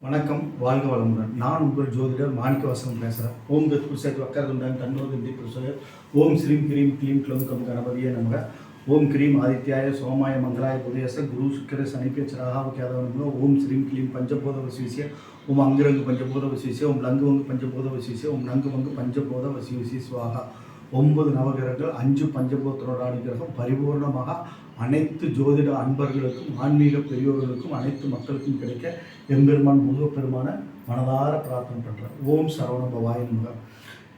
வணக்கம், வாழ்க வளமுடன். நான் உங்கள் ஜோதிடர் மாணிக்கவாசகம் பேசுகிறேன். ஓம் தத் புருஷத் வக்கரதுண்டன் தன்னோதி புருஷய ஓம் ஸ்ரீம் கிரீம் க்ளீம் க்ளம் கம் கணபதியே நமக. ஓம் கிரீம் ஆதித்யாய சோமாய மங்களாய புதயச குரு சுக்கர சனிப்பேச்ச ராகாவக்கியாதவனுங்க. ஓம் ஸ்ரீம் கிளீம் பஞ்சபோத வசிவிசிய ஓம் அங்கிரங்கு பஞ்சபோத வசிவிசிய ஓம் லங்கு வங்கு பஞ்சபோத வசிவிசிய ஓம் நங்கு வங்கு பஞ்சபோத வசிவிசி சுவாகா. 9 நவகிரகங்கள், 5 பஞ்சபூதத்தோட அனுகிரகம் பரிபூர்ணமாக அனைத்து ஜோதிட அன்பர்களுக்கும் ஆன்மீக பெரியோர்களுக்கும் அனைத்து மக்களுக்கும் கிடைக்க எம்பெருமான் முருகப்பெருமான மனதார பிரார்த்தனை பண்ணுறேன். ஓம் சரவண பவாய நமக.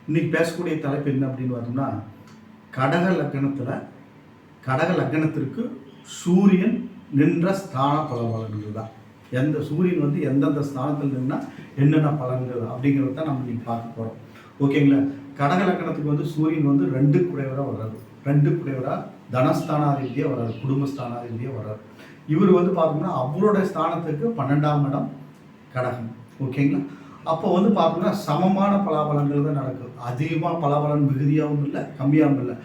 இன்னைக்கு பேசக்கூடிய தலைப்பு என்ன அப்படின்னு பார்த்தோம்னா, கடக லக்னத்திற்கு சூரியன் நின்ற ஸ்தான பலன்கள் தான். எந்த சூரியன் எந்தெந்த ஸ்தானத்தில் நின்னா என்னென்ன பலன்கள் அப்படிங்கிறத தான் நம்ம இன்னைக்கு பார்க்க போகிறோம். ஓகேங்களா? கடக லக்னத்துக்கு சூரியன் 2 குடைவராக வர்றாரு. 2 குடைவராக தனஸ்தானாதிபதியாக வர்றாரு, குடும்பஸ்தானாதிபதியாக வர்றாரு. இவர் பார்த்தோம்னா அவருடைய ஸ்தானத்துக்கு 12ஆம் இடம் கடகம். ஓகேங்களா? அப்போ பார்த்தோம்னா சமமான பலாபலங்கள் தான் நடக்கும். அதிகமாக பலாபலன் மிகுதியாகவும் இல்லை, கம்மியாகவும் இல்லை.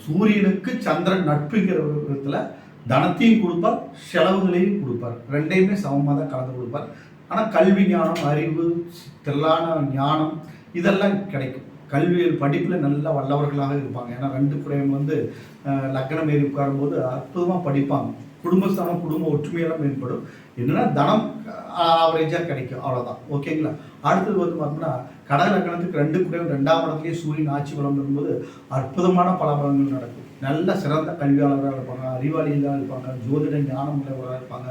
சூரியனுக்கு சந்திரன் நட்புங்கிற விதத்தில் தனத்தையும் கொடுப்பார், செலவுகளையும் கொடுப்பார். ரெண்டையுமே சமமாக தான் கலந்து கொடுப்பார். ஆனால் கல்வி ஞானம், அறிவு, திரளான ஞானம் இதெல்லாம் கிடைக்கும். கல்வியல் படிப்பில் நல்ல வல்லவர்களாக இருப்பாங்க. ஏன்னா 2 குடையவன் லக்னம் ஏறி உட்காரும்போது அற்புதமாக படிப்பாங்க. குடும்பஸ்தானம், குடும்ப ஒற்றுமையெல்லாம் மேம்படும். என்னென்னா தனம் ஆவரேஜாக கிடைக்கும், அவ்வளோதான். ஓகேங்களா? அடுத்தது பார்த்தோம்னா கடக லக்னத்துக்கு 2 குடையவன் 2ஆம் இடத்துலேயே சூரியன் ஆட்சி பலம் வரும்போது அற்புதமான பலாபலங்கள் நடக்கும். நல்ல சிறந்த கல்வியாளராக இருப்பாங்க, அறிவாளிகளாக இருப்பாங்க, ஜோதிட ஞானம் உள்ளவர்களாக இருப்பாங்க.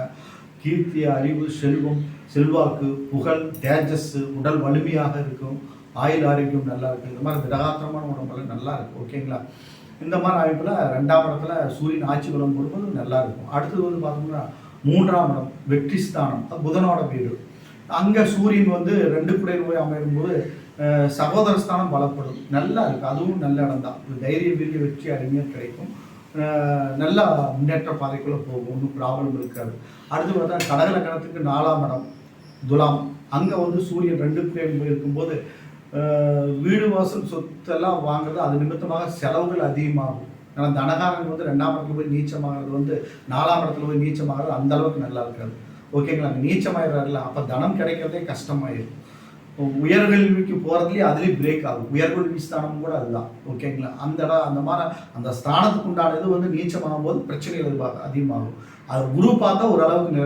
கீர்த்தி, அறிவு, செல்வம், செல்வாக்கு, புகழ், தேஜஸ், உடல் வலிமையாக இருக்கும். ஆயுள் ஆரோக்கியம் நல்லா இருக்குது. இந்த மாதிரி திடகாத்திரமான உடம்பெல்லாம் நல்லா இருக்கும். ஓகேங்களா? இந்த மாதிரி அமைப்பில் 2ஆம் இடத்துல சூரியன் ஆட்சி பலம் போடும்போது நல்லா இருக்கும். அடுத்தது பார்த்தோம்னா 3ஆம் இடம் வெற்றி ஸ்தானம், புதனோட வீடு. அங்கே சூரியன் 2 குடையில் போய் அமையும்போது சகோதர ஸ்தானம் பலப்படும். நல்லா இருக்குது, அதுவும் நல்ல இடம் தான். தைரிய வீரிய வெற்றி அருமையாக கிடைக்கும். நல்ல முன்னேற்ற பாதைக்குள்ளே போகும், ஒன்றும் ப்ராப்ளம் இருக்காது. அடுத்து பார்த்தா கடக லக்னத்துக்கு 4ஆம் இடம் துலாம். அங்கே சூரியன் 2 குடையில் போய் இருக்கும்போது வீடு வாசல் சொத்தெல்லாம் வாங்குறது, அது நிமித்தமாக செலவுகள் அதிகமாகும். ஏன்னா தனகாரன் 2ஆம் இடத்துல போய் நீச்சமாகிறது 4ஆம் இடத்துல போய் நீச்சமாகிறது அந்த அளவுக்கு நல்லா இருக்காது. ஓகேங்களா? நீச்சமாயிடுறாருல, அப்போ தனம் கிடைக்கிறதே கஷ்டமாயிடும். உயர்கல்விக்கு போகிறதுலேயே அதுலேயும் பிரேக் ஆகும். உயர்கல்வி ஸ்தானம் கூட அதுதான். ஓகேங்களா? அந்த மாதிரி அந்த ஸ்தானத்துக்கு உண்டானது நீச்சமாகும் போது பிரச்சனைகள் அதிகமாகும். அது குரு பார்த்தா ஓரளவுக்கு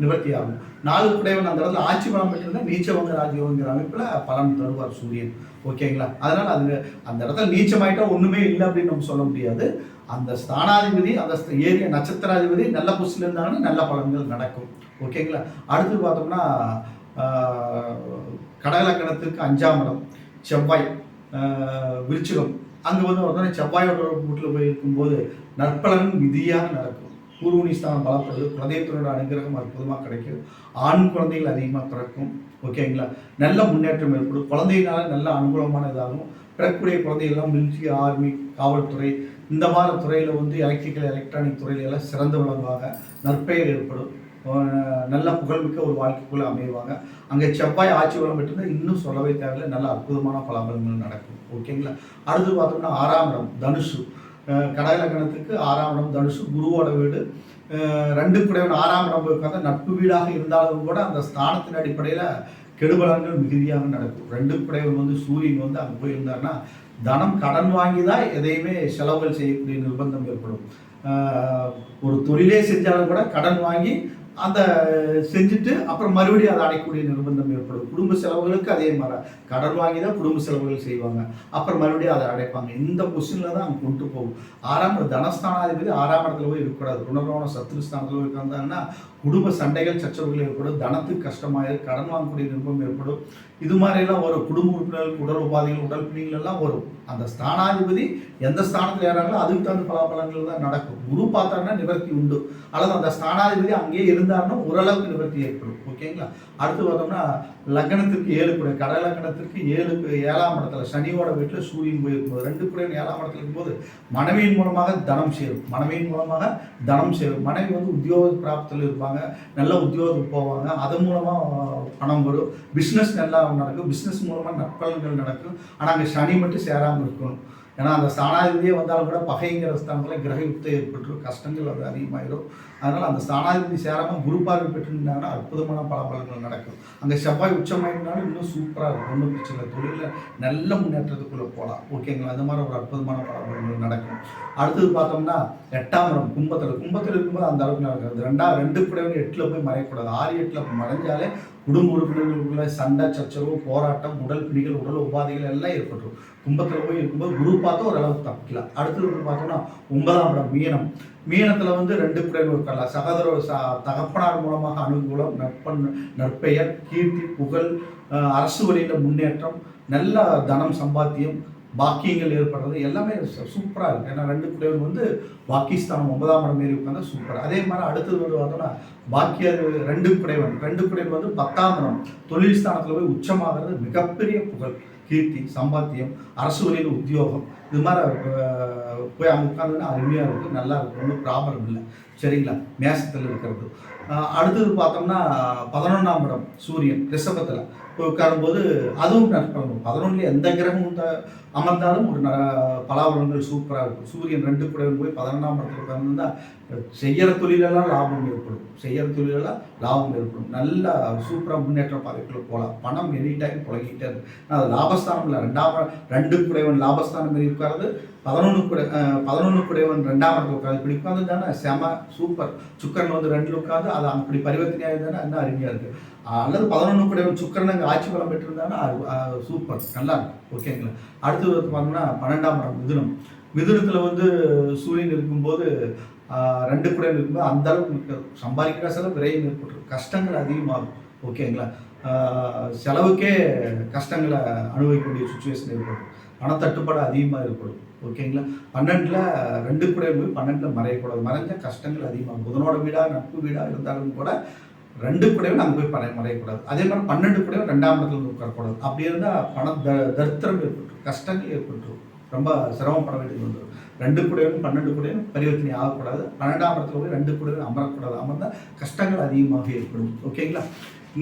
நிவர்த்தி ஆகும். 4 குடையவன் அந்த இடத்துல ஆட்சி பலம் பெற்றிருந்தா நீச்சவங்க ராஜ்யவங்கிற அமைப்பில் பலன் தருவார் சூரியன். ஓகேங்களா? அதனால் அந்த இடத்துல நீச்சமாயிட்டா ஒன்றுமே இல்லை அப்படின்னு நம்ம சொல்ல முடியாது. அந்த ஸ்தானாதிபதி, அந்த ஏரிய நட்சத்திராதிபதி நல்ல பொசிஷன் இருந்தாங்கன்னா நல்ல பலன்கள் நடக்கும். ஓகேங்களா? அடுத்து பார்த்தோம்னா கடகலக்கணத்துக்கு 5ஆம் இடம் செவ்வாய் விருச்சிகம். அங்கே செவ்வாயோட வீட்டில் போய் இருக்கும்போது நற்பலன் விதியாக நடக்கும். பூர்வனி ஸ்தானம் பலப்படுது. குலதெய்வத்தோட அனுகிரகம் அற்புதமாக கிடைக்கும். ஆண் குழந்தைகள் அதிகமாக பிறக்கும். ஓகேங்களா? நல்ல முன்னேற்றம் ஏற்படும். குழந்தைகளால நல்ல அனுகூலமான இதாகும். பிறக்கக்கூடிய குழந்தைகள்லாம் மிலிட்ரி, ஆர்மி, காவல்துறை இந்த மாதிரி துறையில் எலக்ட்ரிக்கல், எலக்ட்ரானிக் துறையில எல்லாம் சிறந்து விளங்குவாங்க. நற்பெயர் ஏற்படும். நல்ல புகழ்மிக்க ஒரு வாழ்க்கைக்குள்ளே அமைவாங்க. அங்கே செவ்வாய் ஆட்சி பலம் பெற்றிருந்தால் இன்னும் சொல்லவே தேவையில்லை, நல்ல அற்புதமான பலாபலங்கள் நடக்கும். ஓகேங்களா? அடுத்து பார்த்தோம்னா 6ஆம் இடம் தனுசு. கடக லக்னத்துக்கு 6ஆம் இடம் தனுசு, குருவோட வீடு. 2 குடையவன் 6ஆம் இடம் போய் உட்கார்ந்து நட்பு வீடாக இருந்தாலும் கூட அந்த ஸ்தானத்தின் அடிப்படையில் கெடுபலன்கள் மிகுதியாக நடக்கும். 2 குடையவன் சூரியன் அங்கே போயிருந்தாருன்னா தனம் கடன் வாங்கி தான் எதையுமே செலவுகள் செய்யக்கூடிய நிர்பந்தம் ஏற்படும். ஒரு தொழிலே செஞ்சாலும் கூட கடன் வாங்கி அந்த செஞ்சுட்டு அப்புறம் மறுபடியும் அதை அடையக்கூடிய நிர்பந்தம் ஏற்படும். குடும்ப செலவுகளுக்கு அதே மாதிரி கடன் வாங்கி தான் குடும்ப செலவுகள் செய்வாங்க. அப்புறம் மறுபடியும் அதை அடைப்பாங்க. இந்த பொசிஷனில் தான் அவங்க கொண்டு போகும். 6ஆம் தனஸ்தானாதிபதி 6ஆம் இடத்துல போய் இருக்கக்கூடாது. ருணரோண சத்ருஸ்தானத்தில் போய் இருந்தாங்கன்னா குடும்ப சண்டைகள், சச்சரவுகள் ஏற்படும். தனத்துக்கு கஷ்டமாயிரும். கடன் வாங்கக்கூடிய நிர்பந்தம் ஏற்படும். இது மாதிரிலாம் வரும். குடும்ப உறுப்பினர்களுக்கு உடல் உபாதைகள், உடல் பிணிகள் எல்லாம் வரும். அந்த ஸ்தானாதிபதி எந்த ஸ்தானத்தில் ஏறாங்களோ அதுக்கு தகுந்த பலாபலங்கள் தான் நடக்கும். குரு பார்த்தாருன்னா நிவர்த்தி உண்டு. அல்லது அந்த ஸ்தானாதிபதி அங்கேயே இருந்தாருன்னா ஓரளவுக்கு நிவர்த்தி ஏற்படும். ஓகேங்களா? அடுத்து பார்த்தோம்னா லக்னத்திற்கு 7 குடை. கடக லக்னத்திற்கு 7ஆம் இடத்துல சனியோட வீட்டில் சூரியன் போயிருக்கும்போது 2 குடையன் 7ஆம் இடத்துல இருக்கும்போது மனைவியின் மூலமாக தனம் சேரும். மனைவி உத்தியோக பிராப்தத்தில் இருப்பாங்க. நல்ல உத்தியோகத்துக்கு போவாங்க. அதன் மூலமாக பணம் வரும். பிஸ்னஸ் நல்லா நடக்கும். பிஸ்னஸ் மூலமாக நற்பலன்கள் நடக்கும். ஆனால் அங்கே சனி மட்டும் சேராமல் இருக்கணும். ஏன்னா அந்த ஸ்தானாதிபதியே வந்தாலும் கூட பகைங்கிற ஸ்தானத்தில் கிரக யுக்தம் ஏற்பட்டுரும், கஷ்டங்கள் அது அதிகமாயிடும். அதனால் அந்த ஸ்தானாதிபதி சேராமல் குரு பார்வை பெற்றுருந்தாங்கன்னா அற்புதமான பலன்கள் நடக்கும். அங்கே செவ்வாய் உச்சமாயிருந்தாலும் இன்னும் சூப்பராக இருக்கும், ஒன்றும் பிரச்சனை இல்லை, தொழிலில் நல்ல முன்னேற்றத்துக்குள்ளே போகலாம். ஓகேங்களா? அந்த மாதிரி ஒரு அற்புதமான பலன்கள் நடக்கும். அடுத்தது பார்த்தோம்னா 8ஆம் இடம் கும்பத்தில் இருக்கும்போது அந்த அளவுக்கு நடக்காது. 2 கூடவே 8ல் போய் மறையக்கூடாது. 6, 8ல் மறைஞ்சாலே குடும்ப உறுப்பினர்களுக்குள்ள சண்டை சச்சரவு, போராட்டம், உடல் பிடிகள், உடல் உபாதைகள் எல்லாம் ஏற்பட்டுரும். கும்பத்தில் போய் இருக்கும்போது குரு பார்த்து ஓரளவுக்கு தப்பிக்கலாம். அடுத்தது பார்த்தோம்னா 9ஆம் இடம் மீனத்தில் 2 குடையவன் இருக்கலாம். தகப்பனார் மூலமாக அனுகூலம், நற்பெயர், கீர்த்தி, புகழ், அரசு வழியில் முன்னேற்றம், நல்ல தனம் சம்பாத்தியம், பாக்கியங்கள் ஏற்படுறது எல்லாமே சூப்பராக இருக்குது. ஏன்னா 2 குடையவன் பாக்கியஸ்தானம் 9ஆம் இடம் மாரி உட்காந்து சூப்பர். அதே மாதிரி அடுத்தது பார்த்தோம்னா பாக்கிய 2 குடையவன் 10ஆம் இடம் தொழில் ஸ்தானத்தில் போய் உச்சமாகிறது மிகப்பெரிய புகழ், கீர்த்தி, சம்பாத்தியம், அரசு வழியில் உத்தியோகம், இது மாதிரி போய் அங்கே உட்காந்துன்னா அருமையாக இருக்குது, நல்லா இருக்குது, ஒன்றும் ப்ராப்ளம் இல்லை. சரிங்களா? மேசத்தில் இருக்கிறது. அடுத்தது பார்த்தோம்னா 11ஆம் இடம் சூரியன் ரிஷபத்தில் போய் உட்காரும்போது அதுவும் நற்பலன். 11ல் எந்த கிரகமும் அமர்ந்தாலும் ஒரு பலாபலன்கள் சூப்பராக இருக்கும். சூரியன் 2 குடையவன் போய் 11ஆம் இடத்துல உட்கார்ந்துருந்தால் செய்கிற தொழிலெல்லாம் லாபம் ஏற்படும். நல்லா சூப்பராக முன்னேற்ற பாதைக்குள்ளே போகலாம். பணம் எனி டைம் புழங்கிட்டே இருக்கும். அது லாபஸ்தானம் இல்லை, 2 குடையவன் லாபஸ்தானம் மாரி உட்காருது. 11 குடையவன் 2ஆம் இடத்துல உட்காந்து இப்படி உட்காந்து தானே செம சூப்பர். சுக்கரன் 2ல் உட்காந்து அது அப்படி பரிவர்த்தனையாக இருந்தானே இன்னும் அருமையாக இருக்குது. அல்லது 11 குடையவன் சுக்கரன் அங்கே ஆட்சி பலம் பெற்றிருந்தாங்கன்னா சூப்பர், நல்லா இருக்கும். ஓகேங்களா? அடுத்தது பார்த்தோம்னா 12ஆம் இடம் மிதுனத்தில் சூரியன் இருக்கும்போது 2 குடையவன் இருக்கும்போது அந்த அளவுக்கு சம்பாதிக்கிற செலவு விரையும் ஏற்பட்டுரும், கஷ்டங்கள் அதிகமாகும். ஓகேங்களா? செலவுக்கே கஷ்டங்களை அனுபவிக்கக்கூடிய சுச்சுவேஷன் ஏற்படும், பணத்தட்டுப்பாடு அதிகமாக ஏற்படும். ஓகேங்களா? 12ல் 2 குடையவன் போய் 12ல் மறையக்கூடாது. மறைஞ்சால் கஷ்டங்கள் அதிகமாகும். புதனோட வீடாக நட்பு வீடாக இருந்தாலும் கூட 2 கூடவே அங்கே போய் மறையக்கூடாது. அதே மாதிரி 12 கூடவே 2ஆம் இடத்துல உட்காரக்கூடாது. அப்படி இருந்தால் தரித்திரம் ஏற்பட்டுரும், கஷ்டங்கள் ஏற்பட்டுரும், ரொம்ப சிரமப்பட வேண்டியது வந்துடும். 2 கூடவும் 12 கூடவும் பரிவர்த்தனை ஆகக்கூடாது. 12ஆம் இடத்துல போய் 2 கூடவே அமரக்கூடாது. அமர்ந்தால் கஷ்டங்கள் அதிகமாக ஏற்படும். ஓகேங்களா?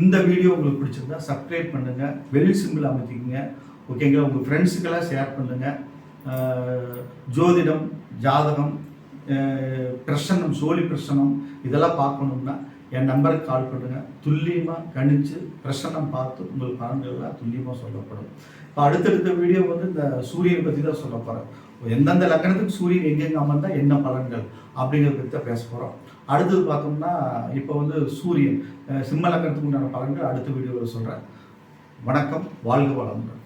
இந்த வீடியோ உங்களுக்கு பிடிச்சிருந்தா சப்ஸ்கிரைப் பண்ணுங்கள், பெல் சிம்பிள் அமைத்திக்கங்க. ஓகேங்களா? உங்கள் ஃப்ரெண்ட்ஸுக்கெல்லாம் ஷேர் பண்ணுங்கள். ஜோதிடம், ஜாதகம், பிரசன்னம், சோழி பிரசன்னம் இதெல்லாம் பார்க்கணும்னா என் நம்பருக்கு கால் பண்ணுங்கள். துல்லியமாக கணிச்சு பிரசன்னம் பார்த்து உங்களுக்கு பலன்கள்லாம் துல்லியமாக சொல்லப்படும். இப்போ அடுத்தடுத்த வீடியோ இந்த சூரியனை பற்றி தான் சொல்ல போகிறேன். எந்தெந்த லக்னத்துக்கு சூரியன் எங்கெங்கே அமர்ந்தால் என்ன பலன்கள் அப்படிங்கிறத பற்றி தான் பேச போகிறோம். அடுத்தது பார்த்தோம்னா இப்போ சூரியன் சிம்ம லக்னத்துக்கு உண்டான பலன்கள் அடுத்த வீடியோவில் சொல்கிறேன். வணக்கம், வாழ்க வளமுடன்.